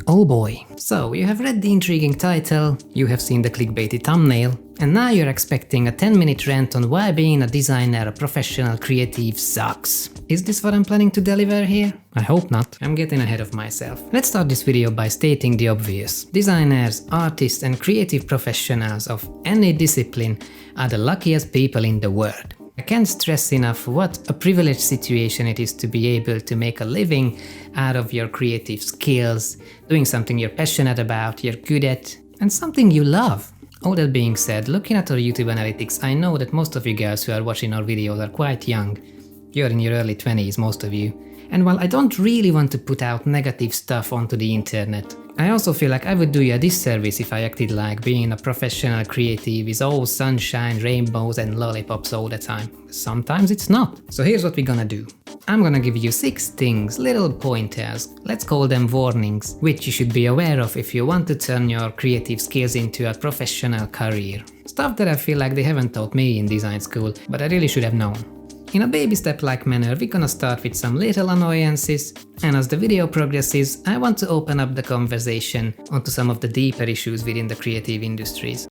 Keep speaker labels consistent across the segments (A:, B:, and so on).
A: Oh boy. So, you have read the intriguing title, you have seen the clickbaity thumbnail, and now you're expecting a 10-minute rant on why being a designer, a professional creative sucks. Is this what I'm planning to deliver here? I hope not. I'm getting ahead of myself. Let's start this video by stating the obvious. Designers, artists and creative professionals of any discipline are the luckiest people in the world. I can't stress enough what a privileged situation it is to be able to make a living out of your creative skills, doing something you're passionate about, you're good at, and something you love. All that being said, looking at our YouTube analytics, I know that most of you guys who are watching our videos are quite young. You're in your early 20s, most of you. And while I don't really want to put out negative stuff onto the internet, I also feel like I would do you a disservice if I acted like being a professional creative is all sunshine, rainbows and lollipops all the time. Sometimes it's not. So here's what we're gonna do. I'm gonna give you 6 things, little pointers, let's call them warnings, which you should be aware of if you want to turn your creative skills into a professional career. Stuff that I feel like they haven't taught me in design school, but I really should have known. In a baby step-like manner, we're gonna start with some little annoyances, and as the video progresses, I want to open up the conversation onto some of the deeper issues within the creative industries.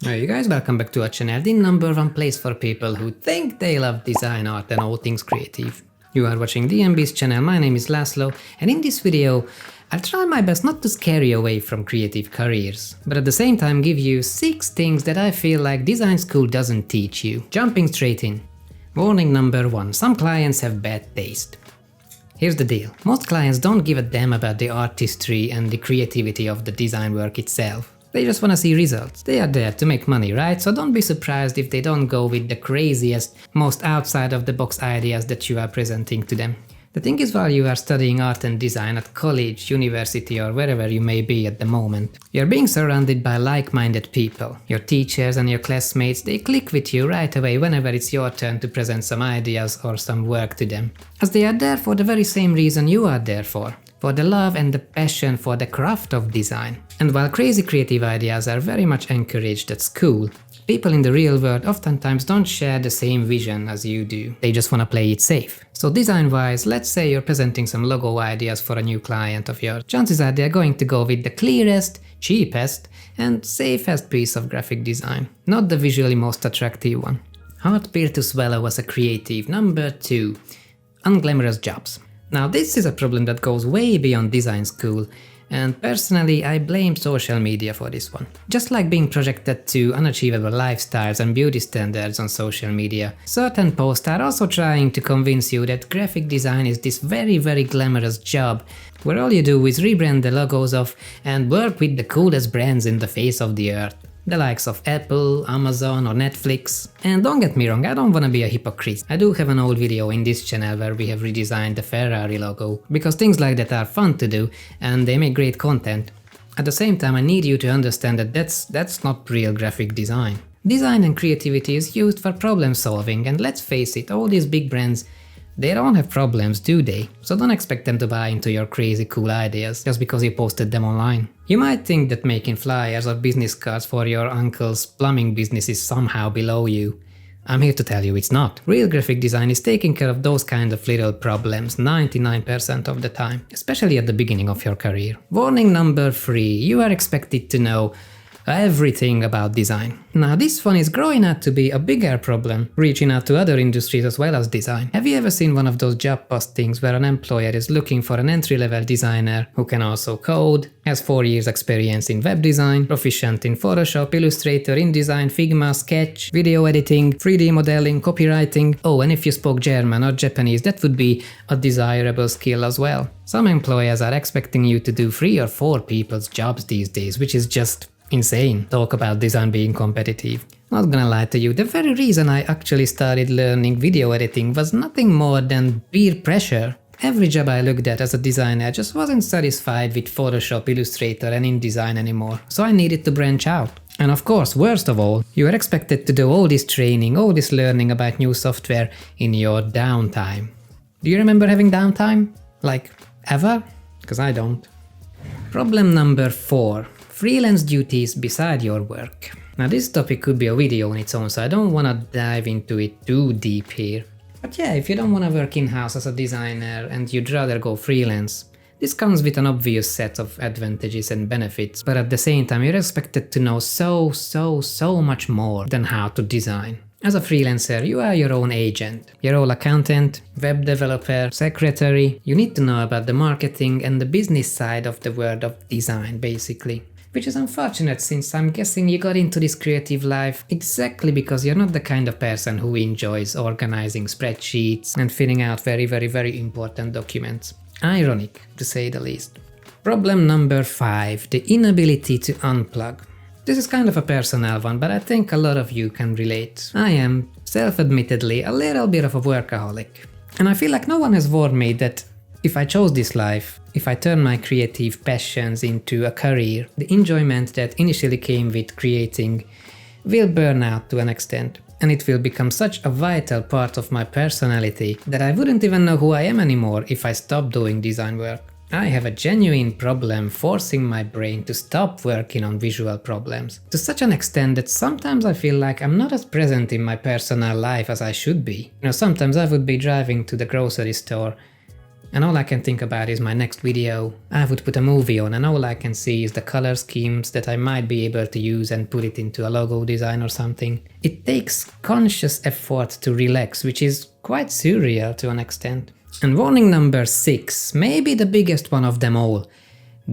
A: Hey you guys, welcome back to our channel, the #1 place for people who think they love design, art and all things creative. You are watching DMB's channel, my name is Laszlo, and in this video, I'll try my best not to scare you away from creative careers, but at the same time give you 6 things that I feel like design school doesn't teach you. Jumping straight in. Warning number 1. Some clients have bad taste. Here's the deal. Most clients don't give a damn about the artistry and the creativity of the design work itself. They just wanna see results. They are there to make money, right? So don't be surprised if they don't go with the craziest, most outside of the box ideas that you are presenting to them. The thing is, while you are studying art and design at college, university or wherever you may be at the moment, you're being surrounded by like-minded people. Your teachers and your classmates, they click with you right away whenever it's your turn to present some ideas or some work to them. As they are there for the very same reason you are there for the love and the passion for the craft of design. And while crazy creative ideas are very much encouraged at school, people in the real world oftentimes don't share the same vision as you do. They just wanna play it safe. So design-wise, let's say you're presenting some logo ideas for a new client of yours. Chances are they're going to go with the clearest, cheapest, and safest piece of graphic design, not the visually most attractive one. Hard pill to swallow as a creative. Number 2. Unglamorous jobs. Now this is a problem that goes way beyond design school, and personally I blame social media for this one. Just like being projected to unachievable lifestyles and beauty standards on social media, certain posts are also trying to convince you that graphic design is this very glamorous job, where all you do is rebrand the logos of and work with the coolest brands in the face of the earth. The likes of Apple, Amazon or Netflix. And don't get me wrong, I don't wanna be a hypocrite. I do have an old video in this channel where we have redesigned the Ferrari logo, because things like that are fun to do and they make great content. At the same time, I need you to understand that that's not real graphic design. Design and creativity is used for problem solving, and let's face it, all these big brands, they don't have problems, do they? So don't expect them to buy into your crazy cool ideas just because you posted them online. You might think that making flyers or business cards for your uncle's plumbing business is somehow below you. I'm here to tell you it's not. Real graphic design is taking care of those kind of little problems 99% of the time, especially at the beginning of your career. Warning number 3. You are expected to know everything about design. Now this one is growing out to be a bigger problem, reaching out to other industries as well as design. Have you ever seen one of those job postings where an employer is looking for an entry-level designer who can also code, has 4 years experience in web design, proficient in Photoshop, Illustrator, InDesign, Figma, Sketch, video editing, 3D modeling, copywriting. Oh, and if you spoke German or Japanese, that would be a desirable skill as well. Some employers are expecting you to do 3 or 4 people's jobs these days, which is just insane. Talk about design being competitive. Not gonna lie to you, the very reason I actually started learning video editing was nothing more than peer pressure. Every job I looked at as a designer just wasn't satisfied with Photoshop, Illustrator and InDesign anymore, so I needed to branch out. And of course, worst of all, you are expected to do all this training, all this learning about new software in your downtime. Do you remember having downtime? Like, ever? Because I don't. Problem number 4. Freelance duties beside your work. Now this topic could be a video on its own, so I don't wanna dive into it too deep here. But yeah, if you don't want to work in-house as a designer and you'd rather go freelance, this comes with an obvious set of advantages and benefits, but at the same time you're expected to know so much more than how to design. As a freelancer, you are your own agent, your own accountant, web developer, secretary. You need to know about the marketing and the business side of the world of design, basically. Which is unfortunate, since I'm guessing you got into this creative life exactly because you're not the kind of person who enjoys organizing spreadsheets and filling out very important documents. Ironic, to say the least. Problem number 5, the inability to unplug. This is kind of a personal one, but I think a lot of you can relate. I am, self-admittedly, a little bit of a workaholic. And I feel like no one has warned me that if I chose this life, if I turn my creative passions into a career, the enjoyment that initially came with creating will burn out to an extent. And it will become such a vital part of my personality that I wouldn't even know who I am anymore if I stopped doing design work. I have a genuine problem forcing my brain to stop working on visual problems, to such an extent that sometimes I feel like I'm not as present in my personal life as I should be. Sometimes I would be driving to the grocery store and all I can think about is my next video. I would put a movie on and all I can see is the color schemes that I might be able to use and put it into a logo design or something. It takes conscious effort to relax, which is quite surreal to an extent. And warning number 6, maybe the biggest one of them all,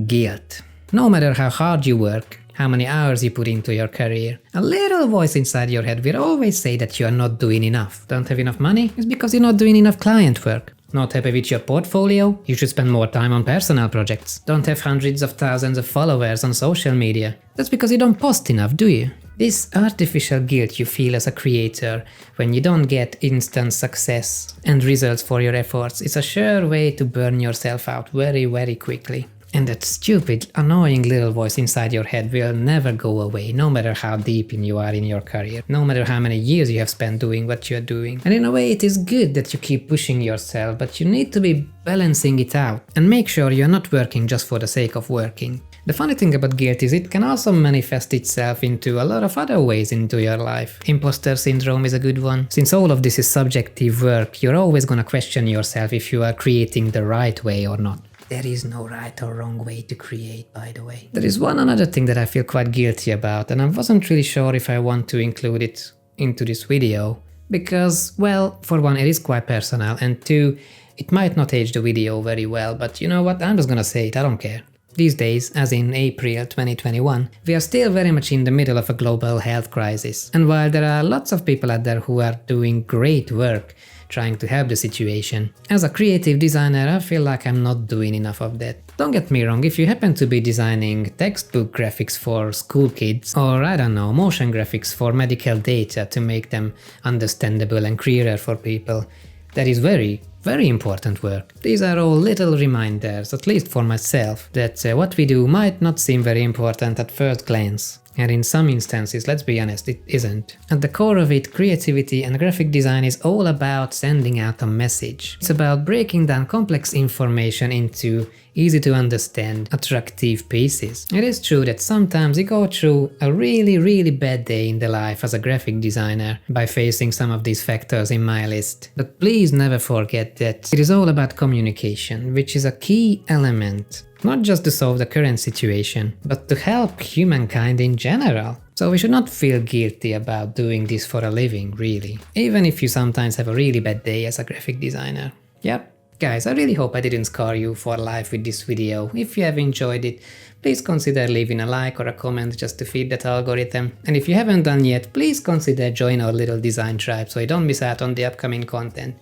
A: guilt. No matter how hard you work, how many hours you put into your career, a little voice inside your head will always say that you are not doing enough. Don't have enough money? It's because you're not doing enough client work. Not happy with your portfolio? You should spend more time on personal projects. Don't have hundreds of thousands of followers on social media? That's because you don't post enough, do you? This artificial guilt you feel as a creator when you don't get instant success and results for your efforts is a sure way to burn yourself out very quickly. And that stupid, annoying little voice inside your head will never go away, no matter how deep in you are in your career, no matter how many years you have spent doing what you are doing. And in a way it is good that you keep pushing yourself, but you need to be balancing it out and make sure you're not working just for the sake of working. The funny thing about guilt is it can also manifest itself into a lot of other ways into your life. Imposter syndrome is a good one. Since all of this is subjective work, you're always gonna question yourself if you are creating the right way or not. There is no right or wrong way to create, by the way. There is one another thing that I feel quite guilty about, and I wasn't really sure if I want to include it into this video, because, well, for one, it is quite personal, and two, it might not age the video very well, but you know what, I'm just gonna say it, I don't care. These days, as in April 2021, we are still very much in the middle of a global health crisis, and while there are lots of people out there who are doing great work trying to help the situation, as a creative designer I feel like I'm not doing enough of that. Don't get me wrong, if you happen to be designing textbook graphics for school kids, or I don't know, motion graphics for medical data to make them understandable and clearer for people, that is very important work. These are all little reminders, at least for myself, that what we do might not seem very important at first glance. And in some instances, let's be honest, it isn't. At the core of it, creativity and graphic design is all about sending out a message. It's about breaking down complex information into easy to understand, attractive pieces. It is true that sometimes you go through a really bad day in the life as a graphic designer by facing some of these factors in my list. But please never forget that it is all about communication, which is a key element. Not just to solve the current situation, but to help humankind in general. So we should not feel guilty about doing this for a living, really. Even if you sometimes have a really bad day as a graphic designer. Yep. Guys, I really hope I didn't scar you for life with this video. If you have enjoyed it, please consider leaving a like or a comment just to feed that algorithm. And if you haven't done yet, please consider joining our little design tribe so you don't miss out on the upcoming content.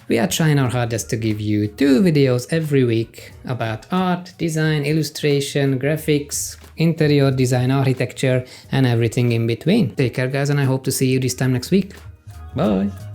A: We are trying our hardest to give you 2 videos every week about art, design, illustration, graphics, interior design, architecture, and everything in between. Take care guys, and I hope to see you this time next week. Bye!